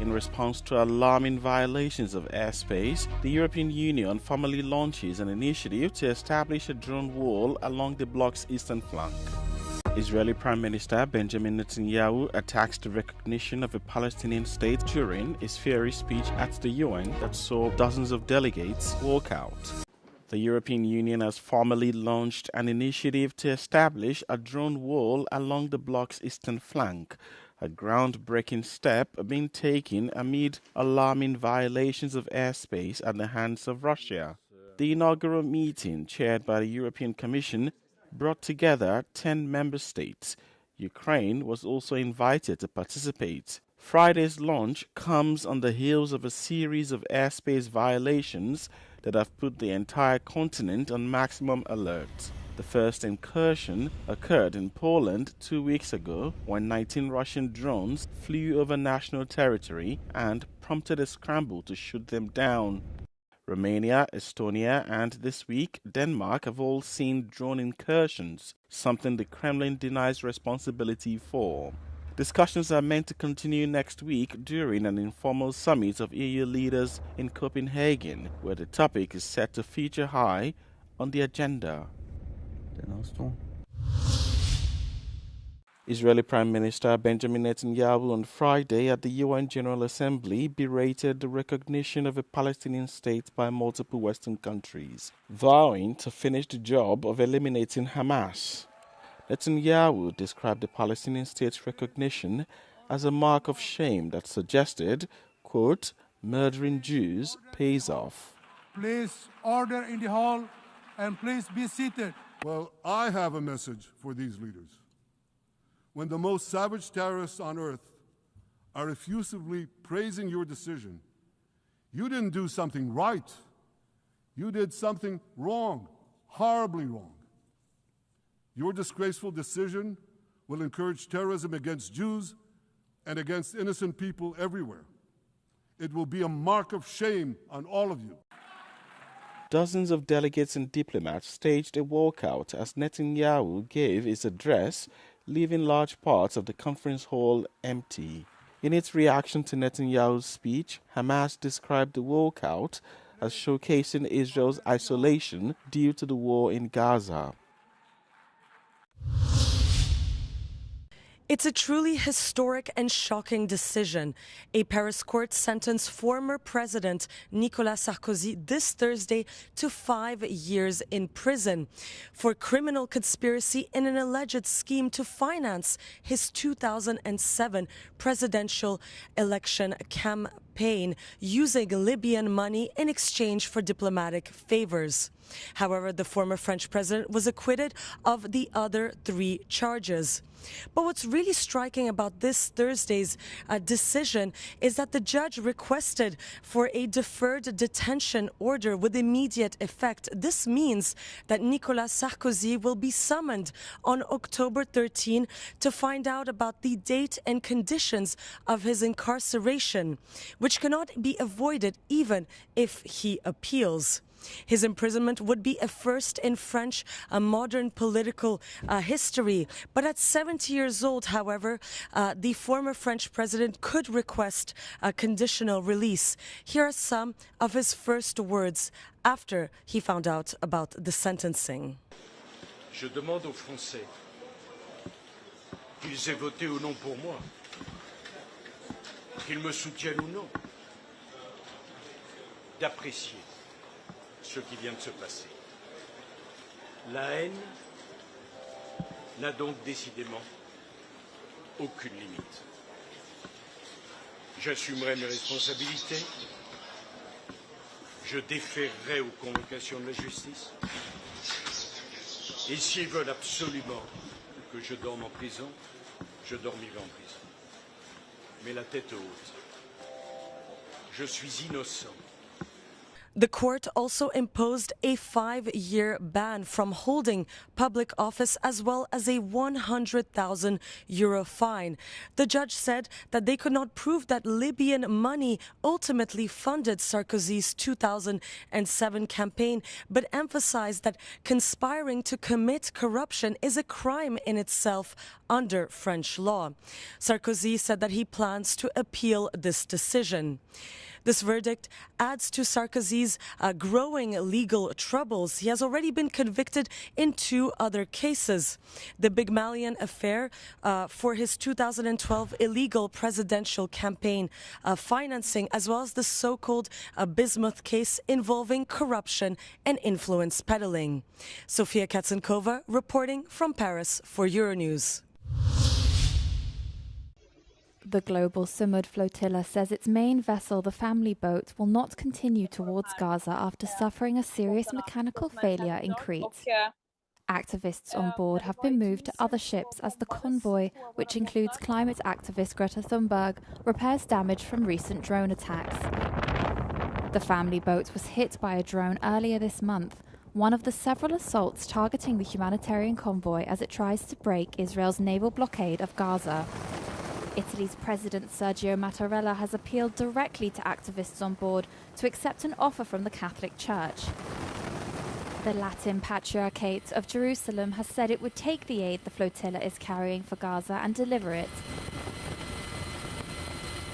In response to alarming violations of airspace, the European Union formally launches an initiative to establish a drone wall along the bloc's eastern flank. Israeli Prime Minister Benjamin Netanyahu attacks the recognition of a Palestinian state during his fiery speech at the UN that saw dozens of delegates walk out. The European Union has formally launched an initiative to establish a drone wall along the bloc's eastern flank, a groundbreaking step being taken amid alarming violations of airspace at the hands of Russia. The inaugural meeting, chaired by the European Commission, brought together 10 member states. Ukraine was also invited to participate. Friday's launch comes on the heels of a series of airspace violations that have put the entire continent on maximum alert. The first incursion occurred in Poland 2 weeks ago when 19 Russian drones flew over national territory and prompted a scramble to shoot them down. Romania, Estonia, and this week, Denmark have all seen drone incursions, something the Kremlin denies responsibility for. Discussions are meant to continue next week during an informal summit of EU leaders in Copenhagen, where the topic is set to feature high on the agenda. Israeli Prime Minister Benjamin Netanyahu on Friday at the UN General Assembly berated the recognition of a Palestinian state by multiple Western countries, vowing to finish the job of eliminating Hamas. Netanyahu described the Palestinian state's recognition as a mark of shame that suggested, quote, murdering Jews pays off. Please order in the hall and please be seated. Well, I have a message for these leaders. When the most savage terrorists on earth are effusively praising your decision, you didn't do something right. You did something wrong, horribly wrong. Your disgraceful decision will encourage terrorism against Jews and against innocent people everywhere. It will be a mark of shame on all of you. Dozens of delegates and diplomats staged a walkout as Netanyahu gave his address, leaving large parts of the conference hall empty. In its reaction to Netanyahu's speech, Hamas described the walkout as showcasing Israel's isolation due to the war in Gaza. It's a truly historic and shocking decision. A Paris court sentenced former President Nicolas Sarkozy this Thursday to 5 years in prison for criminal conspiracy in an alleged scheme to finance his 2007 presidential election campaign using Libyan money in exchange for diplomatic favors. However, the former French president was acquitted of the other 3 charges. But what's really striking about this Thursday's decision is that the judge requested for a deferred detention order with immediate effect. This means that Nicolas Sarkozy will be summoned on October 13 to find out about the date and conditions of his incarceration, which cannot be avoided even if he appeals. His imprisonment would be a first in French modern political history. But at 70 years old, however, the former French president could request a conditional release. Here are some of his first words after he found out about the sentencing. Je demande aux Français qu'ils aient voté ou non pour moi, qu'ils me soutiennent ou non, d'apprécier ce qui vient de se passer. La haine n'a donc décidément aucune limite. J'assumerai mes responsabilités. Je déférerai aux convocations de la justice. Et s'ils veulent absolument que je dorme en prison, je dormirai en prison. Mais la tête haute. Je suis innocent. The court also imposed a 5-year ban from holding public office as well as a €100,000 fine. The judge said that they could not prove that Libyan money ultimately funded Sarkozy's 2007 campaign, but emphasized that conspiring to commit corruption is a crime in itself under French law. Sarkozy said that he plans to appeal this decision. This verdict adds to Sarkozy's growing legal troubles. He has already been convicted in 2 other cases. The Big Malian affair for his 2012 illegal presidential campaign financing, as well as the so-called Bismuth case involving corruption and influence peddling. Sofia Katzenkova reporting from Paris for Euronews. The global Sumud flotilla says its main vessel, the family boat, will not continue towards Gaza after suffering a serious mechanical failure in Crete. Activists on board have been moved to other ships as the convoy, which includes climate activist Greta Thunberg, repairs damage from recent drone attacks. The family boat was hit by a drone earlier this month, one of the several assaults targeting the humanitarian convoy as it tries to break Israel's naval blockade of Gaza. Italy's President Sergio Mattarella has appealed directly to activists on board to accept an offer from the Catholic Church. The Latin Patriarchate of Jerusalem has said it would take the aid the flotilla is carrying for Gaza and deliver it.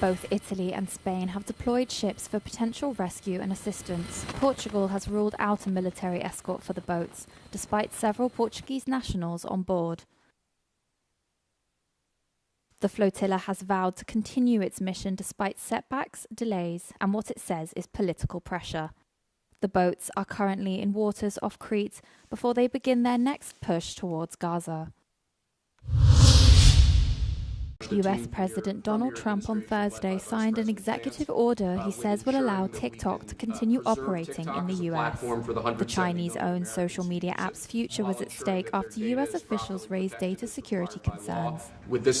Both Italy and Spain have deployed ships for potential rescue and assistance. Portugal has ruled out a military escort for the boats, despite several Portuguese nationals on board. The flotilla has vowed to continue its mission despite setbacks, delays, and what it says is political pressure. The boats are currently in waters off Crete before they begin their next push towards Gaza. US President Donald Trump on Thursday signed an executive order he says will allow TikTok to continue operating in the US. The Chinese-owned social media app's future was at stake after US officials raised data security concerns.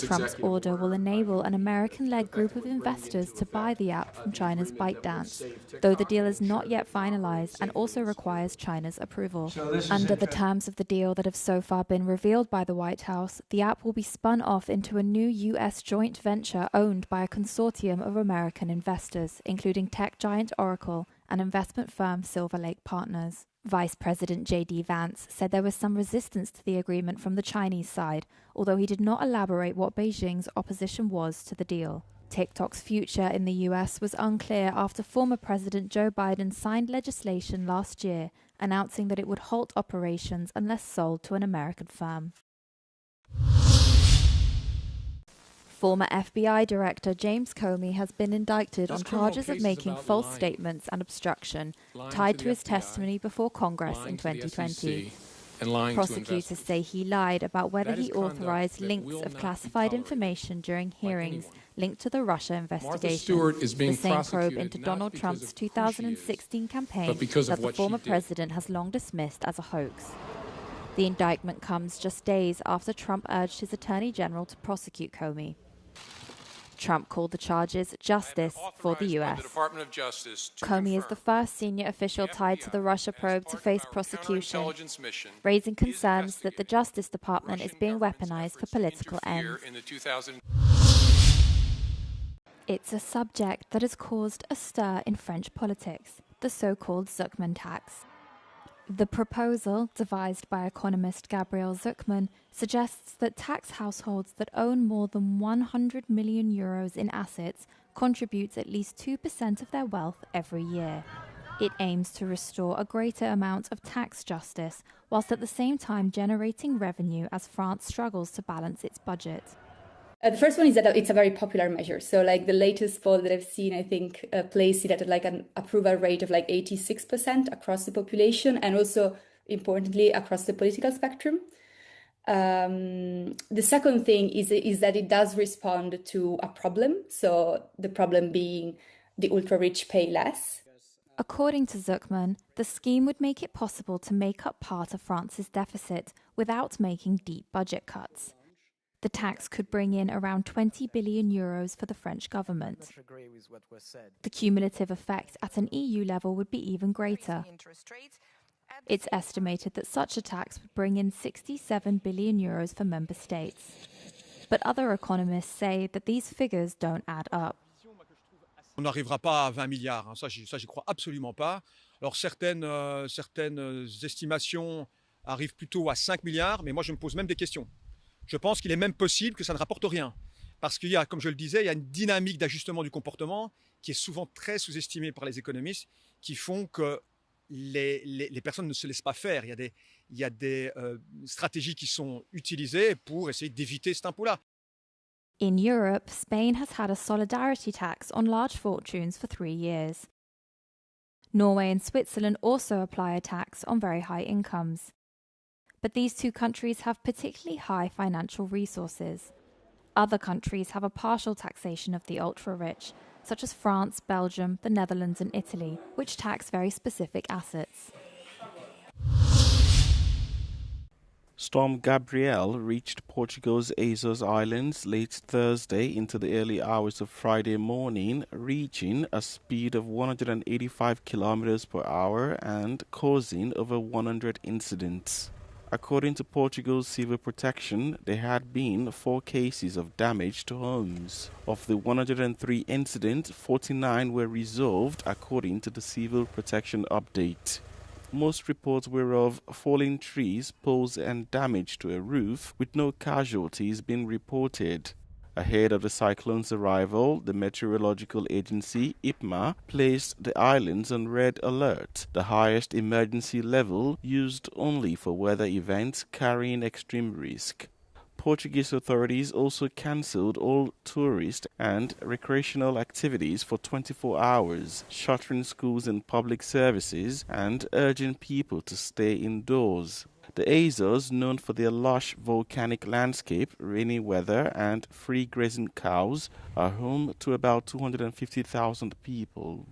Trump's order will enable an American-led group of investors to buy the app from China's ByteDance, though the deal is not yet finalized and also requires China's approval. Under the terms of the deal that have so far been revealed by the White House, the app will be spun off into a new US joint venture owned by a consortium of American investors, including tech giant Oracle and investment firm Silver Lake Partners. Vice President J.D. Vance said there was some resistance to the agreement from the Chinese side, although he did not elaborate what Beijing's opposition was to the deal. TikTok's future in the US was unclear after former President Joe Biden signed legislation last year announcing that it would halt operations unless sold to an American firm. Former FBI Director James Comey has been indicted on charges of making false statements and obstruction tied to his testimony before Congress in 2020. Prosecutors say he lied about whether he authorized links of classified information during hearings linked to the Russia investigation, the same probe into Donald Trump's 2016 campaign that the former president has long dismissed as a hoax. The indictment comes just days after Trump urged his attorney general to prosecute Comey. Trump called the charges justice for the U.S. Comey is the first senior official tied to the Russia probe to face prosecution, raising concerns that the Justice Department is being weaponized for political ends. It's a subject that has caused a stir in French politics, the so-called Zucman tax. The proposal, devised by economist Gabrielle Zucman, suggests that tax households that own more than €100 million in assets contribute at least 2% of their wealth every year. It aims to restore a greater amount of tax justice, whilst at the same time generating revenue as France struggles to balance its budget. The first one is that it's a very popular measure. So like the latest poll that I've seen, I think placed it at like an approval rate of like 86% across the population and also importantly across the political spectrum. The second thing is that it does respond to a problem. So the problem being the ultra-rich pay less. According to Zucman, the scheme would make it possible to make up part of France's deficit without making deep budget cuts. The tax could bring in around 20 billion euros for the French government. The cumulative effect at an EU level would be even greater. It's estimated that such a tax would bring in 67 billion euros for member states. But other economists say that these figures don't add up. On n'arrivera pas à 20 milliards, ça j'y crois absolument pas. Alors certaines estimations arrivent plutôt à 5 milliards, mais moi je me pose même des questions. Je pense qu'il est même possible que ça ne rapporte rien. Parce qu'il y a, comme je le disais, il y a une dynamique d'ajustement du comportement qui est souvent très sous-estimée par les économistes, qui font que les personnes ne se laissent pas faire. Il y a des stratégies qui sont utilisées pour essayer d'éviter cet impôt-là. In Europe, Spain has had a solidarity tax on large fortunes for 3 years. Norway and Switzerland also apply a tax on very high incomes. But these two countries have particularly high financial resources. Other countries have a partial taxation of the ultra-rich, such as France, Belgium, the Netherlands and Italy, which tax very specific assets. Storm Gabrielle reached Portugal's Azores Islands late Thursday into the early hours of Friday morning, reaching a speed of 185 kilometers per hour and causing over 100 incidents. According to Portugal's civil protection, there had been 4 cases of damage to homes. Of the 103 incidents, 49 were resolved according to the civil protection update. Most reports were of falling trees, poles and damage to a roof, with no casualties being reported. Ahead of the cyclone's arrival, the meteorological agency, IPMA, placed the islands on red alert, the highest emergency level used only for weather events carrying extreme risk. Portuguese authorities also cancelled all tourist and recreational activities for 24 hours, shuttering schools and public services and urging people to stay indoors. The Azores, known for their lush volcanic landscape, rainy weather and free grazing cows, are home to about 250,000 people.